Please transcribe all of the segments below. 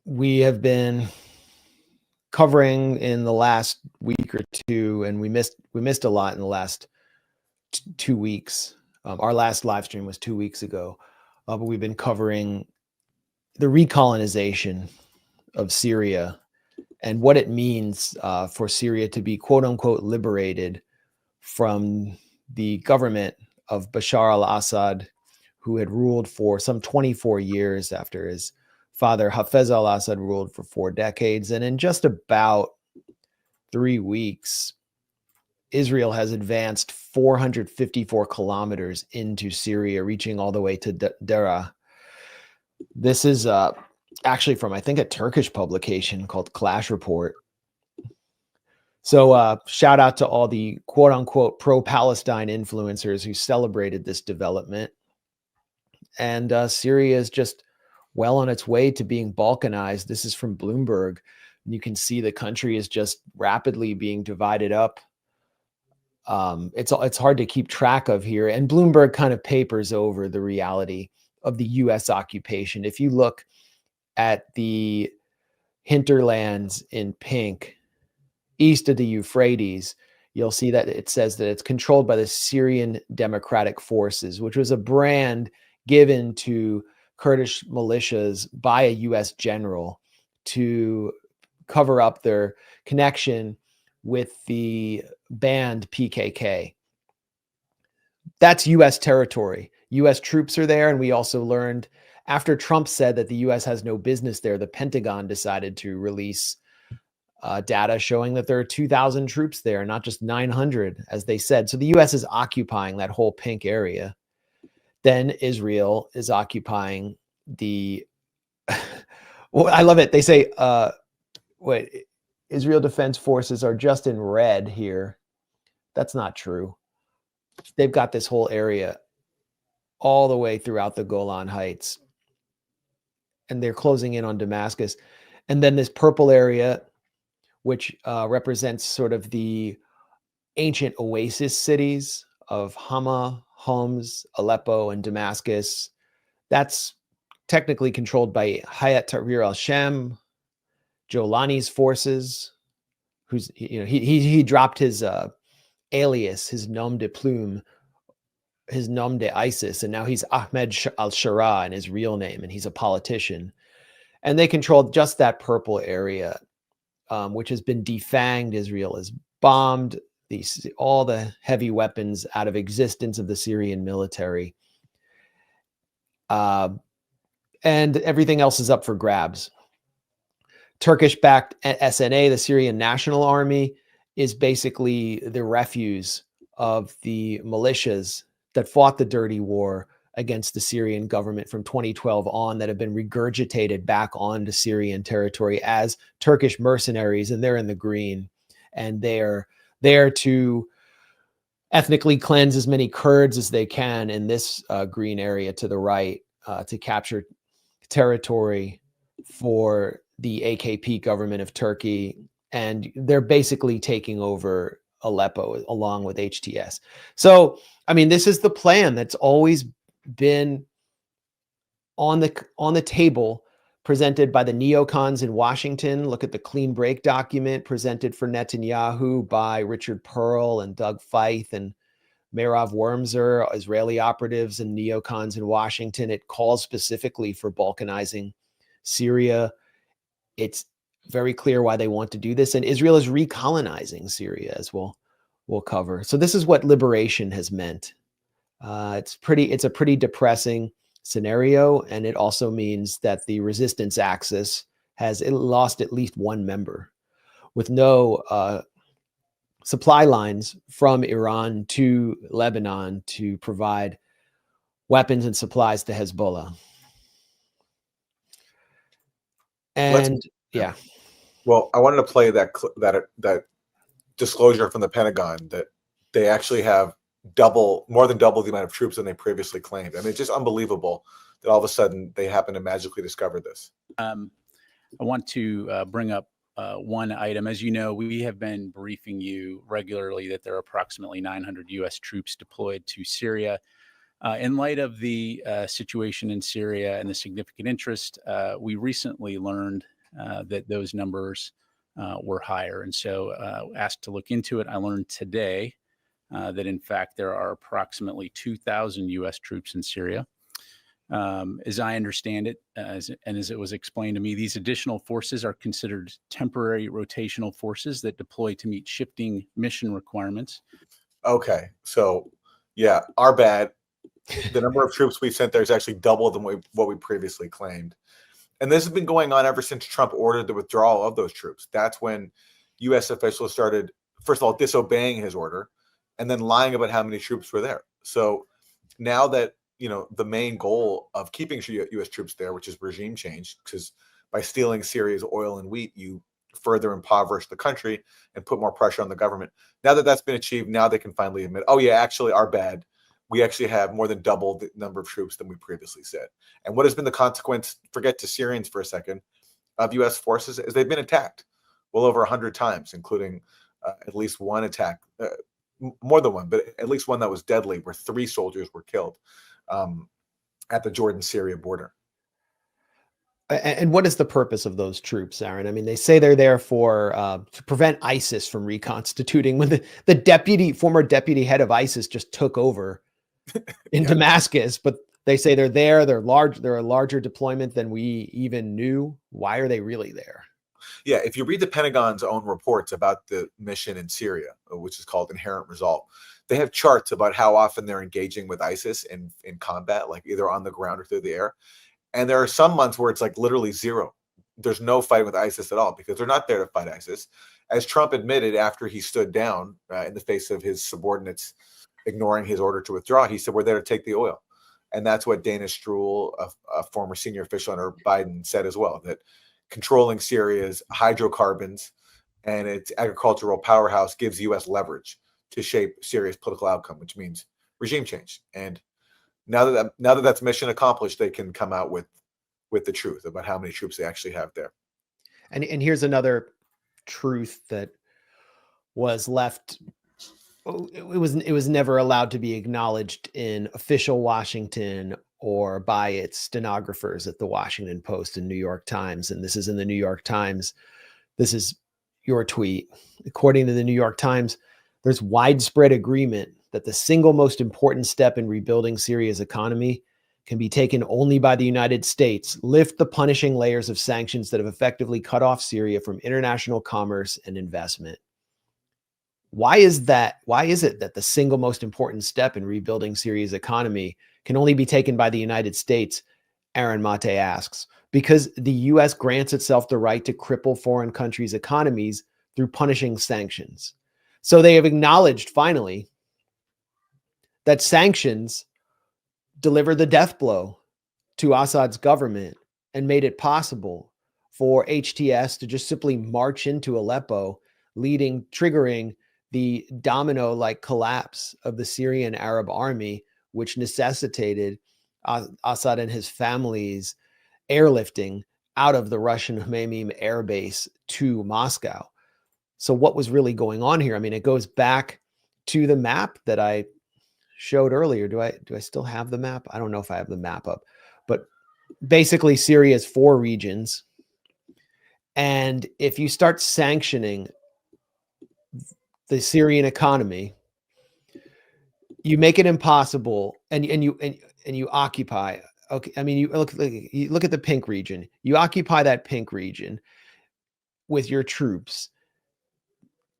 we have been covering in the last week or two, and we missed a lot in the last 2 weeks. Our last live stream was 2 weeks ago, but we've been covering the recolonization of Syria and what it means for Syria to be quote unquote liberated from the government of Bashar al-Assad, who had ruled for some 24 years after his father Hafez al-Assad ruled for 4 decades. And in just about 3 weeks, Israel has advanced 454 kilometers into Syria, reaching all the way to Deraa. This is actually from, I think, a Turkish publication called Clash Report. So shout out to all the quote unquote pro-Palestine influencers who celebrated this development. And Syria is just well on its way to being balkanized. This is from Bloomberg. You can see the country is just rapidly being divided up. It's hard to keep track of here. And Bloomberg kind of papers over the reality of the U.S. occupation. If you look at the hinterlands in pink, east of the Euphrates, you'll see that it says that it's controlled by the Syrian Democratic Forces, which was a brand given to Kurdish militias by a U.S. general to cover up their connection with the banned PKK. That's U.S. territory. U.S. troops are there, and we also learned after Trump said that the U.S. has no business there, the Pentagon decided to release data showing that there are 2,000 troops there, not just 900, as they said. So the U.S. is occupying that whole pink area. Then Israel is occupying the. Well, I love it. They say, wait, Israel Defense Forces are just in red here. That's not true. They've got this whole area all the way throughout the Golan Heights, and they're closing in on Damascus. And then this purple area, which represents sort of the ancient oasis cities of Hama, Homs, Aleppo, and Damascus. That's technically controlled by Hayat Tahrir al-Sham, Jolani's forces, who's, you know, he dropped his alias, his nom de plume, his nom de ISIS, and now he's Ahmed al-Shara in his real name, and he's a politician. And they control just that purple area, which has been defanged. Israel has bombed all the heavy weapons out of existence of the Syrian military. And everything else is up for grabs. Turkish-backed SNA, the Syrian National Army, is basically the refuse of the militias that fought the dirty war against the Syrian government from 2012 on, that have been regurgitated back onto Syrian territory as Turkish mercenaries, and they're in the green. And they're there to ethnically cleanse as many Kurds as they can in this green area to the right, to capture territory for the AKP government of Turkey. And they're basically taking over Aleppo along with HTS. So, I mean, this is the plan that's always been on the table, presented by the neocons in Washington. Look at the clean break document presented for Netanyahu by Richard Pearl and Doug Feith and Merav Wormser, Israeli operatives and neocons in Washington. It calls specifically for balkanizing Syria. It's very clear why they want to do this. And Israel is recolonizing Syria, as we'll cover. So this is what liberation has meant. It's a pretty depressing scenario, and it also means that the resistance axis has lost at least one member, with no supply lines from Iran to Lebanon to provide weapons and supplies to Hezbollah. And yeah. Well, I wanted to play that disclosure from the Pentagon that they actually have more than double the amount of troops than they previously claimed. I mean, it's just unbelievable that all of a sudden they happen to magically discover this. I want to bring up one item. As you know, we have been briefing you regularly that there are approximately 900 U.S. troops deployed to Syria. In light of the situation in Syria and the significant interest, we recently learned that those numbers were higher. And so asked to look into it. I learned today that, in fact, there are approximately 2,000 U.S. troops in Syria. As I understand it, as it was explained to me, these additional forces are considered temporary rotational forces that deploy to meet shifting mission requirements. Okay, so yeah, our bad. The number of troops we sent there is actually double than what we previously claimed. And this has been going on ever since Trump ordered the withdrawal of those troops. That's when U.S. officials started, first of all, disobeying his order and then lying about how many troops were there. So now that, the main goal of keeping U.S. troops there, which is regime change, because by stealing Syria's oil and wheat, you further impoverish the country and put more pressure on the government. Now that that's been achieved, now they can finally admit, oh yeah, actually our bad. We actually have more than double the number of troops than we previously said. And what has been the consequence, forget to Syrians for a second, of U.S. forces is they've been attacked well over 100 times, including at least one attack, more than one, but at least one that was deadly, where 3 soldiers were killed at the Jordan-Syria border. And what is the purpose of those troops, Aaron? I mean, they say they're there for to prevent ISIS from reconstituting. When the former deputy head of ISIS just took over in Damascus, but they say they're there. They're a larger deployment than we even knew. Why are they really there? Yeah, if you read the Pentagon's own reports about the mission in Syria, which is called Inherent Resolve, they have charts about how often they're engaging with ISIS in combat, like either on the ground or through the air. And there are some months where it's like literally zero. There's no fight with ISIS at all because they're not there to fight ISIS. As Trump admitted after he stood down in the face of his subordinates ignoring his order to withdraw, he said, we're there to take the oil. And that's what Dana Stroul, a former senior official under Biden, said as well, that controlling Syria's hydrocarbons and its agricultural powerhouse gives U.S. leverage to shape Syria's political outcome, which means regime change. And now that that's mission accomplished, they can come out with the truth about how many troops they actually have there. And here's another truth that was left. It was never allowed to be acknowledged in official Washington or by its stenographers at the Washington Post and New York Times. And this is in the New York Times. This is your tweet. According to the New York Times, there's widespread agreement that the single most important step in rebuilding Syria's economy can be taken only by the United States. Lift the punishing layers of sanctions that have effectively cut off Syria from international commerce and investment. Why is that? Why is it that the single most important step in rebuilding Syria's economy can only be taken by the United States? Aaron Mate asks. Because the U.S. grants itself the right to cripple foreign countries' economies through punishing sanctions. So they have acknowledged finally that sanctions deliver the death blow to Assad's government and made it possible for HTS to just simply march into Aleppo, triggering the domino-like collapse of the Syrian Arab army, which necessitated Assad and his family's airlifting out of the Russian Hmeimim air base to Moscow. So what was really going on here? I mean, it goes back to the map that I showed earlier. Do I still have the map? I don't know if I have the map up, but basically Syria is 4 regions. And if you start sanctioning the Syrian economy, you make it impossible and you occupy. Okay. I mean, you look at the pink region, you occupy that pink region with your troops.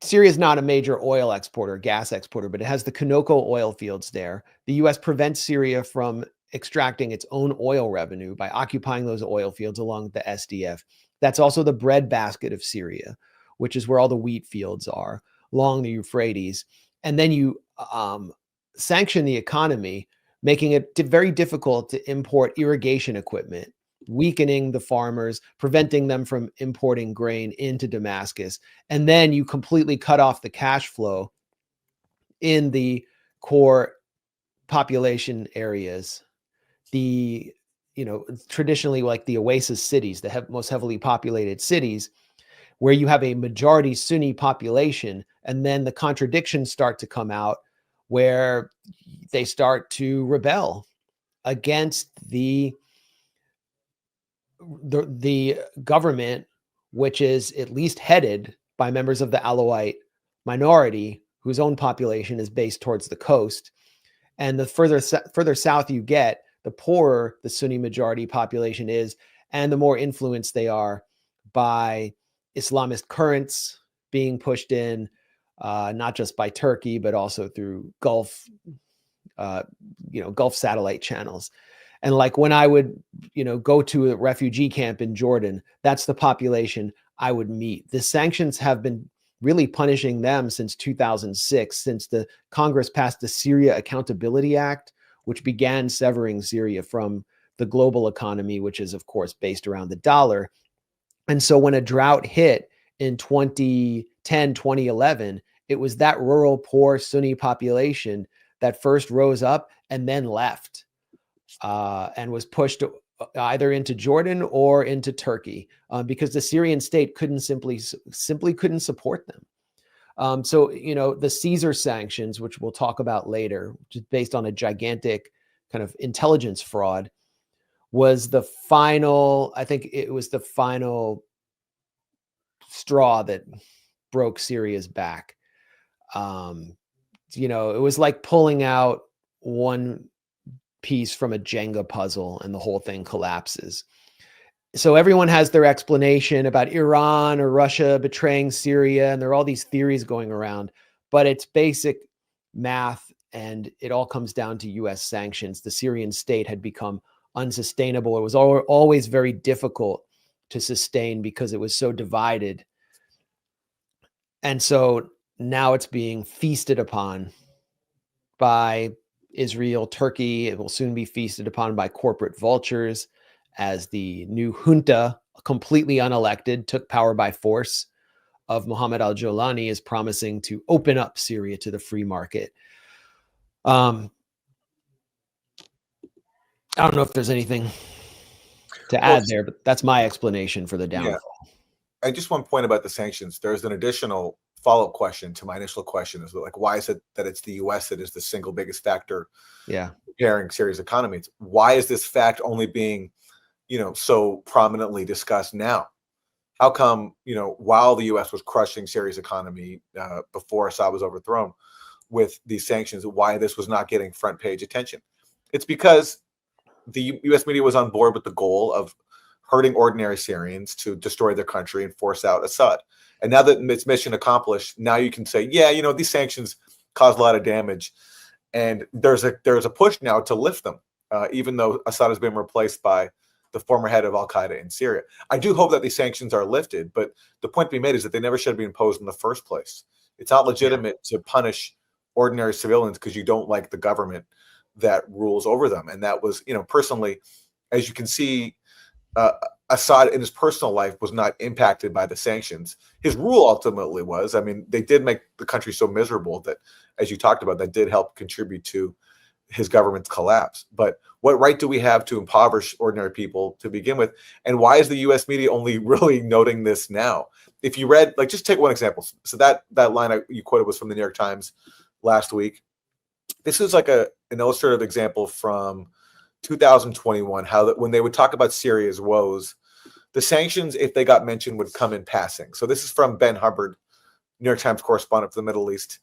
Syria is not a major oil exporter, gas exporter, but it has the Conoco oil fields there. The U.S. prevents Syria from extracting its own oil revenue by occupying those oil fields along the SDF. That's also the breadbasket of Syria, which is where all the wheat fields are along the Euphrates. And then you sanction the economy, making it very difficult to import irrigation equipment, weakening the farmers, preventing them from importing grain into Damascus. And then you completely cut off the cash flow in the core population areas, traditionally like the oasis cities, the most heavily populated cities, where you have a majority Sunni population. And then the contradictions start to come out where they start to rebel against the government, which is at least headed by members of the Alawite minority, whose own population is based towards the coast. And the further south you get, the poorer the Sunni majority population is, and the more influenced they are by Islamist currents being pushed in, not just by Turkey, but also through Gulf satellite channels. And like when I would, go to a refugee camp in Jordan, that's the population I would meet. The sanctions have been really punishing them since 2006, since the Congress passed the Syria Accountability Act, which began severing Syria from the global economy, which is, of course, based around the dollar. And so when a drought hit in 2010, 2011, it was that rural, poor Sunni population that first rose up and then left, and was pushed either into Jordan or into Turkey, because the Syrian state simply couldn't support them. So, the Caesar sanctions, which we'll talk about later, which is based on a gigantic kind of intelligence fraud, was the final, I think it was the final straw that broke Syria's back. It was like pulling out one piece from a Jenga puzzle and the whole thing collapses. So everyone has their explanation about Iran or Russia betraying Syria, and there are all these theories going around, but it's basic math, and it all comes down to US sanctions. The Syrian state had become unsustainable. It was always very difficult to sustain because it was so divided. And so now it's being feasted upon by Israel, Turkey. It will soon be feasted upon by corporate vultures as the new junta, completely unelected, took power by force, of Mohammed al-Jolani, is promising to open up Syria to the free market. I don't know if there's anything to add there, but that's my explanation for the downfall. Yeah. I just one point about the sanctions. There's an additional follow-up question to my initial question, is like, why is it that it's the US that is the single biggest factor repairing Syria's economy? It's, why is this fact only being, so prominently discussed now? How come, while the US was crushing Syria's economy before Assad was overthrown with these sanctions, why this was not getting front page attention? It's because the US media was on board with the goal of hurting ordinary Syrians to destroy their country and force out Assad. And now that it's mission accomplished, now you can say, these sanctions caused a lot of damage, and there's a push now to lift them, even though Assad has been replaced by the former head of al-Qaeda in Syria. I do hope that these sanctions are lifted, but the point to be made is that they never should have been imposed in the first place. It's not legitimate to punish ordinary civilians because you don't like the government that rules over them. And that was, personally, as you can see, Assad in his personal life was not impacted by the sanctions. His rule ultimately was. I mean, they did make the country so miserable that, as you talked about, that did help contribute to his government's collapse. But what right do we have to impoverish ordinary people to begin with? And why is the U.S. media only really noting this now? If you read, just take one example. So that line you quoted was from the New York Times last week. This is like an illustrative example from 2021, how that when they would talk about Syria's woes, the sanctions, if they got mentioned, would come in passing. So this is from Ben Hubbard, New York Times correspondent for the Middle East.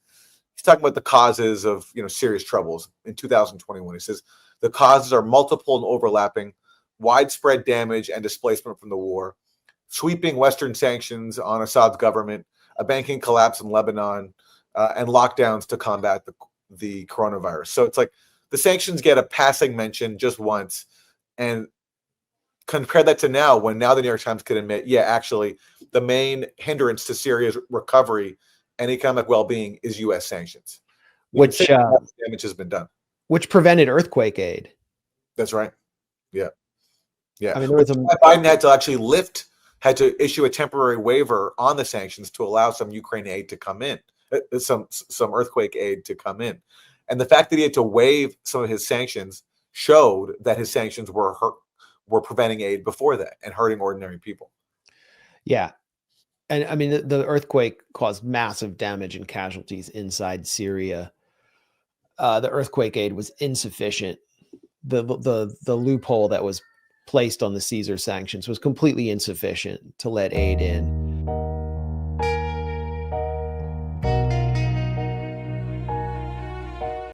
He's talking about the causes of Syria's troubles in 2021. He says the causes are multiple and overlapping, widespread damage and displacement from the war, sweeping Western sanctions on Assad's government, a banking collapse in Lebanon, and lockdowns to combat the coronavirus. So it's like the sanctions get a passing mention just once, and compare that to now, when the New York Times could admit, actually, the main hindrance to Syria's recovery and economic well-being is U.S. sanctions. Which damage has been done. Which prevented earthquake aid. That's right. Yeah. I mean, Biden had to issue a temporary waiver on the sanctions to allow some Ukraine aid to come in, some earthquake aid to come in. And the fact that he had to waive some of his sanctions showed that his sanctions were preventing aid before that and hurting ordinary people. Yeah. And I mean, the earthquake caused massive damage and casualties inside Syria. the earthquake aid was insufficient. The loophole that was placed on the Caesar sanctions was completely insufficient to let aid in.